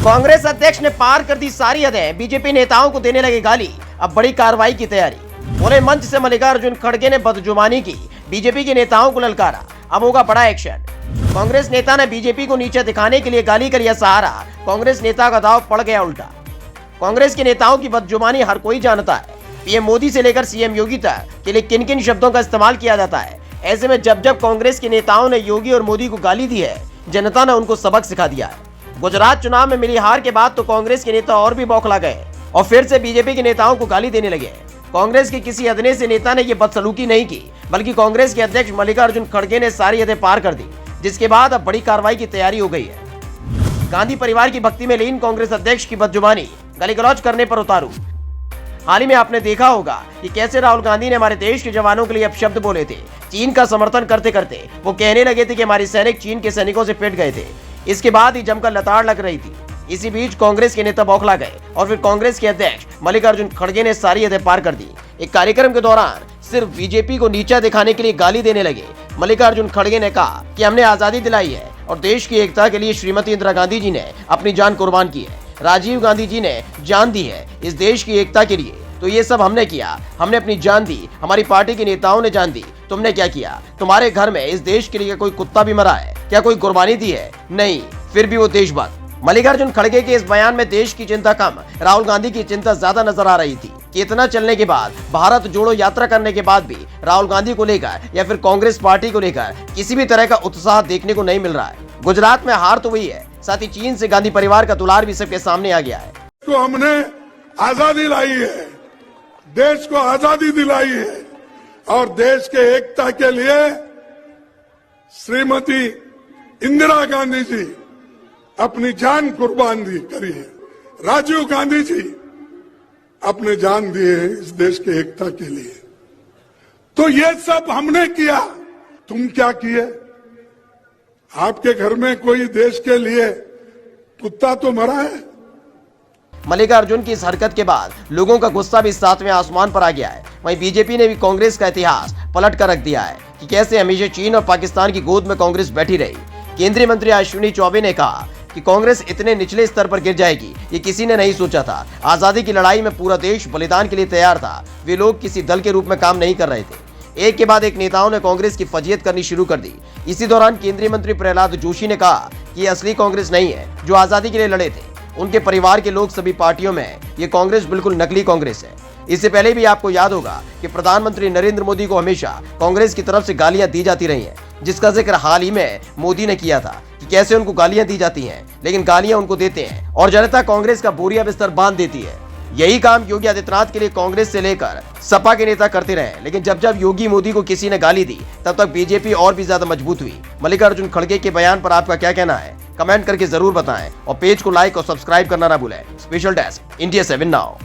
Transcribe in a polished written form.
कांग्रेस अध्यक्ष ने पार कर दी सारी हदें, बीजेपी नेताओं को देने लगे गाली, अब बड़ी कार्रवाई की तैयारी। बोले मंच से मल्लिकार्जुन खड़गे ने बदजुबानी की, बीजेपी के नेताओं को ललकारा, अब होगा बड़ा एक्शन। कांग्रेस नेता ने बीजेपी को नीचे दिखाने के लिए गाली कर लिया सहारा, कांग्रेस नेता का दाव पड़ गया उल्टा। कांग्रेस के नेताओं की बदजुबानी हर कोई जानता है, पीएम मोदी से लेकर सीएम योगी तक के लिए किन किन शब्दों का इस्तेमाल किया जाता है। ऐसे में जब जब कांग्रेस के नेताओं ने योगी और मोदी को गाली दी है, जनता ने उनको सबक सिखा दिया है। गुजरात चुनाव में मिली हार के बाद तो कांग्रेस के नेता और भी बौखला गए और फिर से बीजेपी के नेताओं को गाली देने लगे। कांग्रेस के किसी अदने से नेता ने ये बदसलूकी नहीं की, बल्कि कांग्रेस के अध्यक्ष मल्लिकार्जुन खड़गे ने सारी हदें पार कर दी, जिसके बाद अब बड़ी कार्रवाई की तैयारी हो गई है। गांधी परिवार की भक्ति में लीन कांग्रेस अध्यक्ष की बदजुबानी, गाली गलौज करने पर उतारू। हाल ही में आपने देखा होगा कि कैसे राहुल गांधी ने हमारे देश के जवानों के लिए अपशब्द बोले थे। चीन का समर्थन करते करते वो कहने लगे थे कि हमारे सैनिक चीन के सैनिकों से पिट गए थे। इसके बाद ही जमकर लताड़ लग रही थी। इसी बीच कांग्रेस के नेता बौखला गए और फिर कांग्रेस के अध्यक्ष मल्लिकार्जुन खड़गे ने सारी हदें पार कर दी। एक कार्यक्रम के दौरान सिर्फ बीजेपी को नीचा दिखाने के लिए गाली देने लगे। मल्लिकार्जुन खड़गे ने कहा कि हमने आजादी दिलाई है और देश की एकता के लिए श्रीमती इंदिरा गांधी जी ने अपनी जान कुर्बान की है, राजीव गांधी जी ने जान दी है इस देश की एकता के लिए। तो ये सब हमने किया, हमने अपनी जान दी, हमारी पार्टी के नेताओं ने जान दी। तुमने क्या किया? तुम्हारे घर में इस देश के लिए कोई कुत्ता भी मरा है? क्या कोई कुर्बानी दी है? नहीं, फिर भी वो देशभक्त। मल्लिकार्जुन खड़गे के इस बयान में देश की चिंता कम, राहुल गांधी की चिंता ज्यादा नजर आ रही थी कि इतना चलने के बाद, भारत जोड़ो यात्रा करने के बाद भी राहुल गांधी को लेकर या फिर कांग्रेस पार्टी को लेकर किसी भी तरह का उत्साह देखने को नहीं मिल रहा है। गुजरात में हार तो हुई है, साथ ही चीन से गांधी परिवार का दुलार भी सबके सामने आ गया है। तो हमने आजादी लाई है, देश को आजादी दिलाई है और देश के एकता के लिए श्रीमती इंदिरा गांधी जी अपनी जान कुर्बान करी है, राजीव गांधी जी अपने जान दिए इस देश के एकता के लिए। तो ये सब हमने किया, तुम क्या किए? आपके घर में कोई देश के लिए कुत्ता तो मरा है? मल्लिकार्जुन की इस हरकत के बाद लोगों का गुस्सा भी सातवें आसमान पर आ गया है। वहीं बीजेपी ने भी कांग्रेस का इतिहास पलट कर रख दिया है कि कैसे हमेशा चीन और पाकिस्तान की गोद में कांग्रेस बैठी रही। केंद्रीय मंत्री अश्विनी चौबे ने कहा कि कांग्रेस इतने निचले स्तर पर गिर जाएगी ये किसी ने नहीं सोचा था। आजादी की लड़ाई में पूरा देश बलिदान के लिए तैयार था, वे लोग किसी दल के रूप में काम नहीं कर रहे थे। एक के बाद एक नेताओं ने कांग्रेस की फजीयत करनी शुरू कर दी। इसी दौरान केंद्रीय मंत्री प्रहलाद जोशी ने कहा कि ये असली कांग्रेस नहीं है जो आजादी के लिए लड़े थे। उनके परिवार के लोग सभी पार्टियों में हैं, ये कांग्रेस बिल्कुल नकली कांग्रेस है। इससे पहले भी आपको याद होगा कि प्रधानमंत्री नरेंद्र मोदी को हमेशा कांग्रेस की तरफ से गालियां दी जाती रही हैं, जिसका जिक्र हाल ही में मोदी ने किया था कि कैसे उनको गालियां दी जाती हैं, लेकिन गालियां उनको देते हैं और जनता कांग्रेस का बोरिया बिस्तर बांध देती है। यही काम योगी आदित्यनाथ के लिए कांग्रेस से लेकर सपा के नेता करते रहे, लेकिन जब जब योगी मोदी को किसी ने गाली दी तब तक बीजेपी और भी ज्यादा मजबूत हुई। मल्लिकार्जुन खड़गे के बयान पर आपका क्या कहना है? कमेंट करके जरूर बताएं और पेज को लाइक और सब्सक्राइब करना ना भूलें। Special desk, India 7 now.